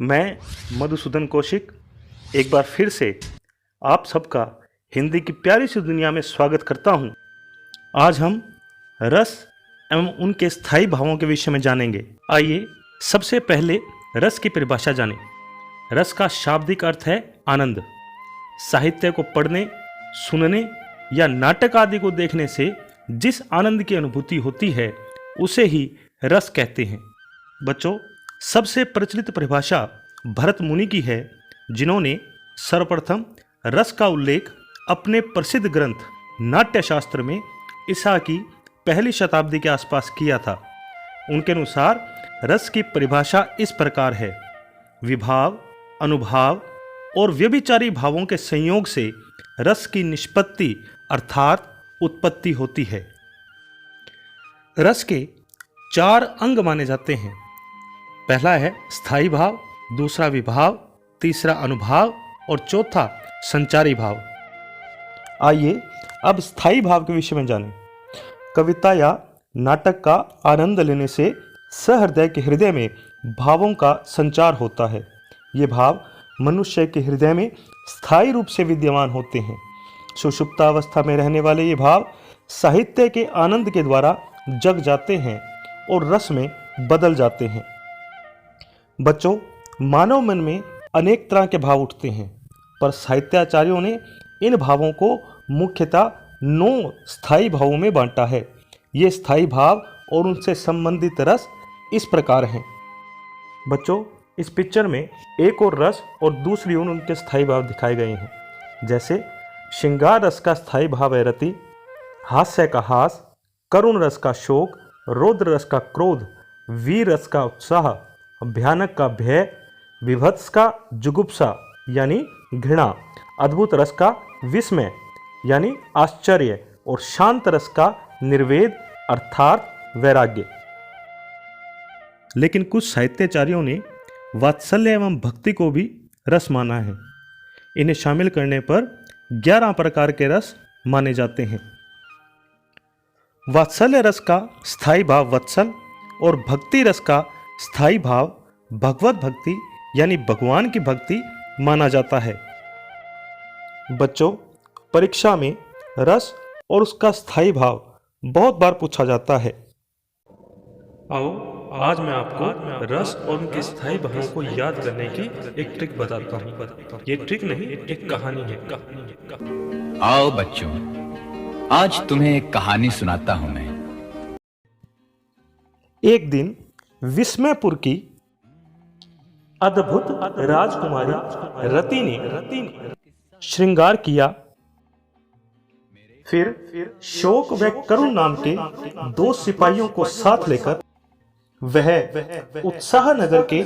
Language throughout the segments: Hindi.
मैं मधुसूदन कौशिक एक बार फिर से आप सबका हिंदी की प्यारी सी दुनिया में स्वागत करता हूं। आज हम रस एवं उनके स्थायी भावों के विषय में जानेंगे। आइए सबसे पहले रस की परिभाषा जानें। रस का शाब्दिक अर्थ है आनंद। साहित्य को पढ़ने, सुनने या नाटक आदि को देखने से जिस आनंद की अनुभूति होती है उसे ही रस कहते हैं। बच्चों, सबसे प्रचलित परिभाषा भरत मुनि की है, जिन्होंने सर्वप्रथम रस का उल्लेख अपने प्रसिद्ध ग्रंथ नाट्यशास्त्र में ईसा की पहली शताब्दी के आसपास किया था। उनके अनुसार रस की परिभाषा इस प्रकार है: विभाव, अनुभाव और व्यभिचारी भावों के संयोग से रस की निष्पत्ति अर्थात उत्पत्ति होती है। रस के 4 अंग माने जाते हैं। पहला है स्थायी भाव, दूसरा विभाव, तीसरा अनुभाव और चौथा संचारी भाव। आइए अब स्थायी भाव के विषय में जानें। कविता या नाटक का आनंद लेने से सहृदय के हृदय में भावों का संचार होता है। ये भाव मनुष्य के हृदय में स्थायी रूप से विद्यमान होते हैं। सुषुप्तावस्था में रहने वाले ये भाव साहित्य के आनंद के द्वारा जग जाते हैं और रस में बदल जाते हैं। बच्चों, मानव मन में अनेक तरह के भाव उठते हैं, पर साहित्याचार्यों ने इन भावों को मुख्यतः 9 स्थायी भावों में बांटा है। ये स्थायी भाव और उनसे संबंधित रस इस प्रकार हैं। बच्चों, इस पिक्चर में एक और रस और दूसरी ओर उनके स्थायी भाव दिखाए गए हैं। जैसे श्रृंगार रस का स्थायी भाव है रति, हास्य का हास, करुण रस का शोक, रौद्र रस का क्रोध, वीर रस का उत्साह, भयानक का भय, विभत्स का जुगुप्सा यानी घृणा, अद्भुत रस का विस्मय यानी आश्चर्य और शांत रस का निर्वेद अर्थात वैराग्य। लेकिन कुछ साहित्याचार्यों ने वात्सल्य एवं भक्ति को भी रस माना है। इन्हें शामिल करने पर 11 प्रकार के रस माने जाते हैं। वात्सल्य रस का स्थायी भाव वत्सल और भक्ति रस का स्थायी भाव भगवत भक्ति यानी भगवान की भक्ति माना जाता है। बच्चों, परीक्षा में रस और उसका स्थायी भाव बहुत बार पूछा जाता है। आओ आज मैं आपको रस और उनके स्थायी भावों को याद करने की एक ट्रिक बताता हूँ। ये ट्रिक नहीं, एक कहानी है। आओ बच्चों, आज तुम्हें एक कहानी सुनाता हूं मैं। एक दिन विस्मयपुर की अद्भुत राजकुमारी रति ने श्रृंगार किया। फिर शोक व करुण नाम के 2 सिपाहियों को साथ लेकर वह उत्साह नगर के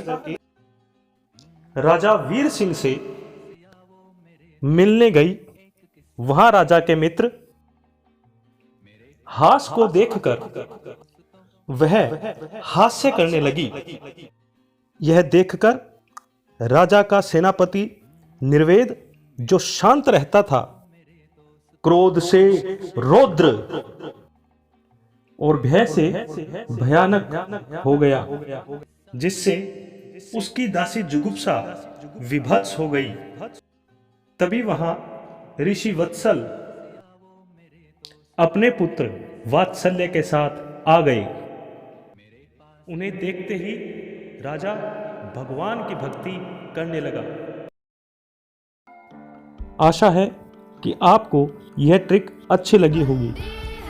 राजा वीर सिंह से मिलने गई। वहां राजा के मित्र हास को देखकर वह हास्य करने लगी। यह देखकर राजा का सेनापति निर्वेद, जो शांत रहता था, क्रोध से रौद्र और भय से भयानक हो गया, जिससे उसकी दासी जुगुप्सा विभत्स हो गई। तभी वहां ऋषि वत्सल अपने पुत्र वात्सल्य के साथ आ गए। उन्हें देखते ही राजा भगवान की भक्ति करने लगा। आशा है कि आपको यह ट्रिक अच्छी लगी होगी।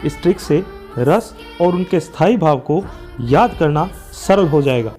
इस ट्रिक से रस और उनके स्थायी भाव को याद करना सरल हो जाएगा।